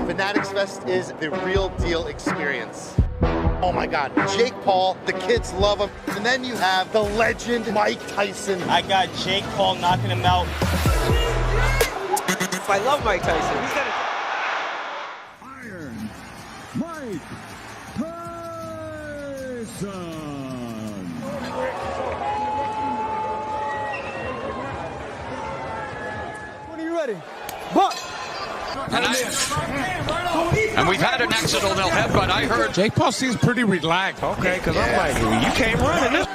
Fanatics Fest is the real deal experience. Oh my God, Jake Paul, the kids love him. And then you have the legend, Mike Tyson. I got Jake Paul knocking him out. I love Mike Tyson. He's got Iron Mike Tyson. When are you ready? Buck! And we've had an accidental headbutt. I heard Jake Paul seems pretty relaxed. Okay, because I'm like, you came running this.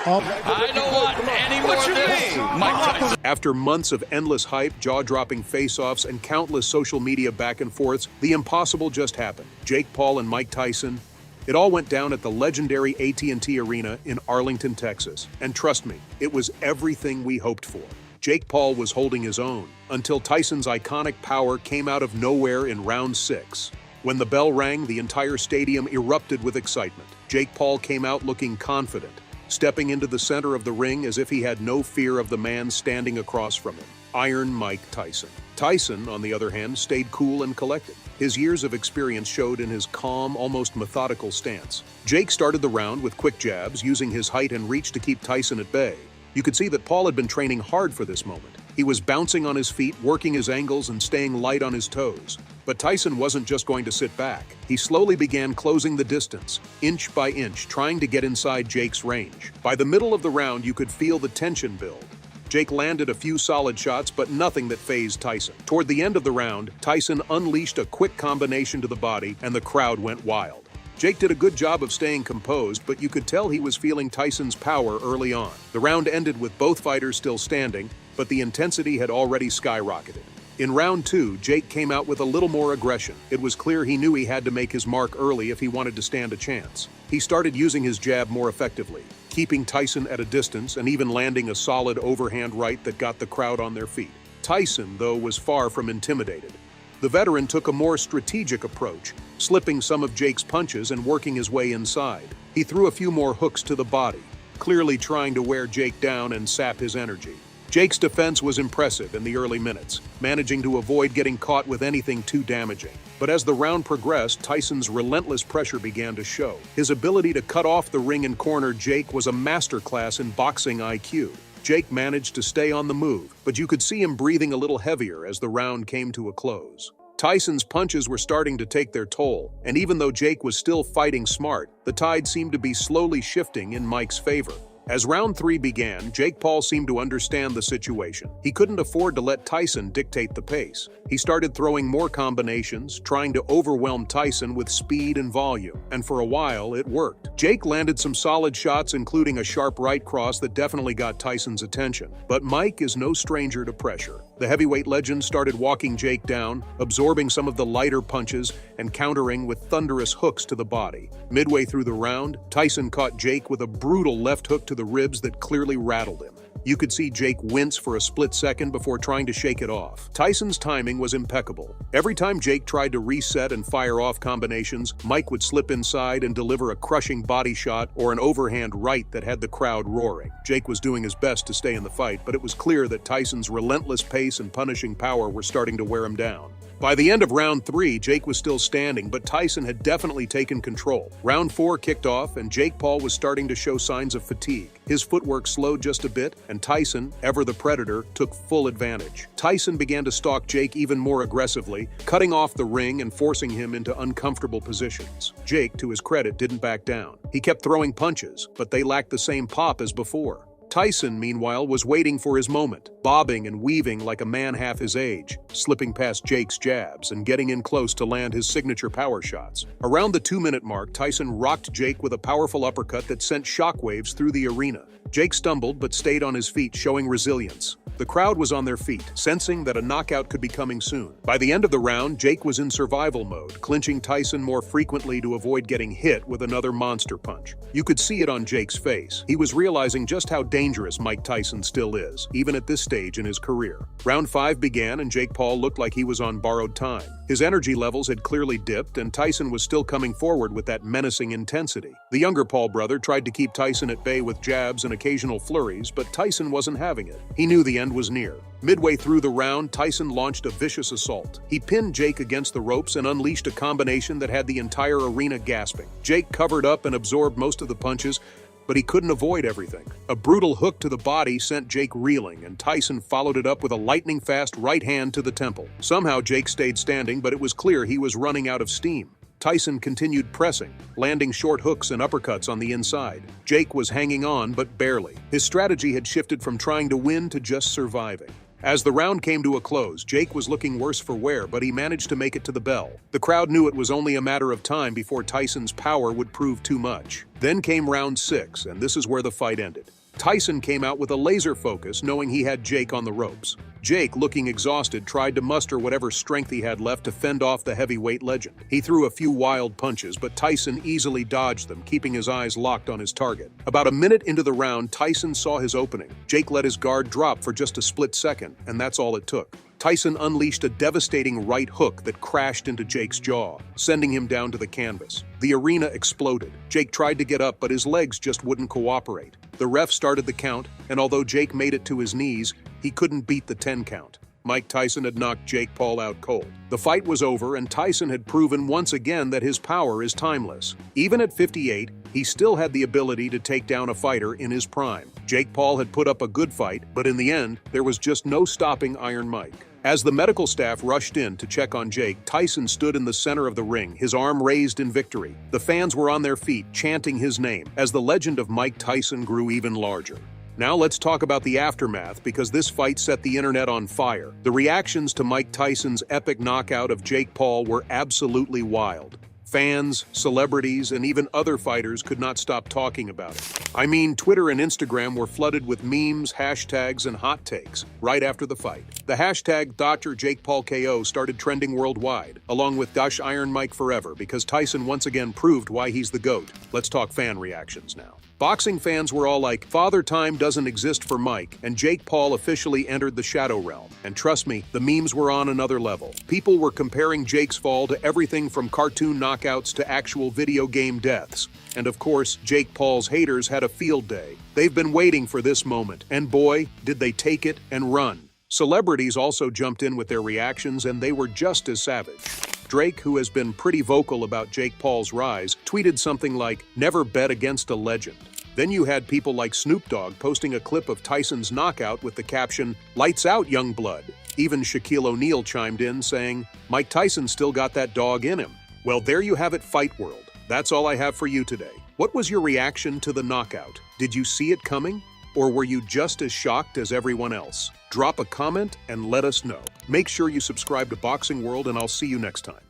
I don't want any more of this. Mike Tyson. After months of endless hype, jaw-dropping face-offs, and countless social media back and forths, the impossible just happened. Jake Paul and Mike Tyson. It all went down at the legendary AT&T Arena in Arlington, Texas. And trust me, it was everything we hoped for. Jake Paul was holding his own until Tyson's iconic power came out of nowhere in round 6. When the bell rang, the entire stadium erupted with excitement. Jake Paul came out looking confident, stepping into the center of the ring as if he had no fear of the man standing across from him, Iron Mike Tyson. Tyson, on the other hand, stayed cool and collected. His years of experience showed in his calm, almost methodical stance. Jake started the round with quick jabs, using his height and reach to keep Tyson at bay. You could see that Paul had been training hard for this moment. He was bouncing on his feet, working his angles, and staying light on his toes. But Tyson wasn't just going to sit back. He slowly began closing the distance, inch by inch, trying to get inside Jake's range. By the middle of the round, you could feel the tension build. Jake landed a few solid shots, but nothing that fazed Tyson. Toward the end of the round, Tyson unleashed a quick combination to the body, and the crowd went wild. Jake did a good job of staying composed, but you could tell he was feeling Tyson's power early on. The round ended with both fighters still standing, but the intensity had already skyrocketed. In round 2, Jake came out with a little more aggression. It was clear he knew he had to make his mark early if he wanted to stand a chance. He started using his jab more effectively, keeping Tyson at a distance and even landing a solid overhand right that got the crowd on their feet. Tyson, though, was far from intimidated. The veteran took a more strategic approach, slipping some of Jake's punches and working his way inside. He threw a few more hooks to the body, clearly trying to wear Jake down and sap his energy. Jake's defense was impressive in the early minutes, managing to avoid getting caught with anything too damaging. But as the round progressed, Tyson's relentless pressure began to show. His ability to cut off the ring and corner Jake was a masterclass in boxing IQ. Jake managed to stay on the move, but you could see him breathing a little heavier as the round came to a close. Tyson's punches were starting to take their toll, and even though Jake was still fighting smart, the tide seemed to be slowly shifting in Mike's favor. As round 3 began, Jake Paul seemed to understand the situation. He couldn't afford to let Tyson dictate the pace. He started throwing more combinations, trying to overwhelm Tyson with speed and volume, and for a while, it worked. Jake landed some solid shots, including a sharp right cross that definitely got Tyson's attention. But Mike is no stranger to pressure. The heavyweight legend started walking Jake down, absorbing some of the lighter punches and countering with thunderous hooks to the body. Midway through the round, Tyson caught Jake with a brutal left hook to the ribs that clearly rattled him. You could see Jake wince for a split second before trying to shake it off. Tyson's timing was impeccable. Every time Jake tried to reset and fire off combinations, Mike would slip inside and deliver a crushing body shot or an overhand right that had the crowd roaring. Jake was doing his best to stay in the fight, but it was clear that Tyson's relentless pace and punishing power were starting to wear him down. By the end of round 3, Jake was still standing, but Tyson had definitely taken control. Round 4 kicked off, and Jake Paul was starting to show signs of fatigue. His footwork slowed just a bit, and Tyson, ever the predator, took full advantage. Tyson began to stalk Jake even more aggressively, cutting off the ring and forcing him into uncomfortable positions. Jake, to his credit, didn't back down. He kept throwing punches, but they lacked the same pop as before. Tyson, meanwhile, was waiting for his moment, bobbing and weaving like a man half his age, slipping past Jake's jabs and getting in close to land his signature power shots. Around the 2-minute mark, Tyson rocked Jake with a powerful uppercut that sent shockwaves through the arena. Jake stumbled but stayed on his feet, showing resilience. The crowd was on their feet, sensing that a knockout could be coming soon. By the end of the round, Jake was in survival mode, clinching Tyson more frequently to avoid getting hit with another monster punch. You could see it on Jake's face. He was realizing just how dangerous dangerous Mike Tyson still is, even at this stage in his career. Round 5 began and Jake Paul looked like he was on borrowed time. His energy levels had clearly dipped and Tyson was still coming forward with that menacing intensity. The younger Paul brother tried to keep Tyson at bay with jabs and occasional flurries, but Tyson wasn't having it. He knew the end was near. Midway through the round, Tyson launched a vicious assault. He pinned Jake against the ropes and unleashed a combination that had the entire arena gasping. Jake covered up and absorbed most of the punches, but he couldn't avoid everything. A brutal hook to the body sent Jake reeling, and Tyson followed it up with a lightning-fast right hand to the temple. Somehow Jake stayed standing, but it was clear he was running out of steam. Tyson continued pressing, landing short hooks and uppercuts on the inside. Jake was hanging on, but barely. His strategy had shifted from trying to win to just surviving. As the round came to a close, Jake was looking worse for wear, but he managed to make it to the bell. The crowd knew it was only a matter of time before Tyson's power would prove too much. Then came round 6, and this is where the fight ended. Tyson came out with a laser focus, knowing he had Jake on the ropes. Jake, looking exhausted, tried to muster whatever strength he had left to fend off the heavyweight legend. He threw a few wild punches, but Tyson easily dodged them, keeping his eyes locked on his target. About a minute into the round, Tyson saw his opening. Jake let his guard drop for just a split second, and that's all it took. Tyson unleashed a devastating right hook that crashed into Jake's jaw, sending him down to the canvas. The arena exploded. Jake tried to get up, but his legs just wouldn't cooperate. The ref started the count, and although Jake made it to his knees, he couldn't beat the 10 count. Mike Tyson had knocked Jake Paul out cold. The fight was over, and Tyson had proven once again that his power is timeless. Even at 58, he still had the ability to take down a fighter in his prime. Jake Paul had put up a good fight, but in the end, there was just no stopping Iron Mike. As the medical staff rushed in to check on Jake, Tyson stood in the center of the ring, his arm raised in victory. The fans were on their feet, chanting his name, as the legend of Mike Tyson grew even larger. Now let's talk about the aftermath, because this fight set the internet on fire. The reactions to Mike Tyson's epic knockout of Jake Paul were absolutely wild. Fans, celebrities, and even other fighters could not stop talking about it. I mean, Twitter and Instagram were flooded with memes, hashtags, and hot takes right after the fight. The hashtag Dr. Jake Paul KO started trending worldwide, along with Iron Mike Forever, because Tyson once again proved why he's the GOAT. Let's talk fan reactions now. Boxing fans were all like, Father Time doesn't exist for Mike, and Jake Paul officially entered the Shadow Realm. And trust me, the memes were on another level. People were comparing Jake's fall to everything from cartoon knockouts to actual video game deaths. And of course, Jake Paul's haters had a field day. They've been waiting for this moment, and boy, did they take it and run. Celebrities also jumped in with their reactions, and they were just as savage. Drake, who has been pretty vocal about Jake Paul's rise, tweeted something like, "Never bet against a legend." Then you had people like Snoop Dogg posting a clip of Tyson's knockout with the caption, "Lights out, young blood." Even Shaquille O'Neal chimed in saying, "Mike Tyson still got that dog in him." Well, there you have it, Fight World. That's all I have for you today. What was your reaction to the knockout? Did you see it coming? Or were you just as shocked as everyone else? Drop a comment and let us know. Make sure you subscribe to Boxing World, and I'll see you next time.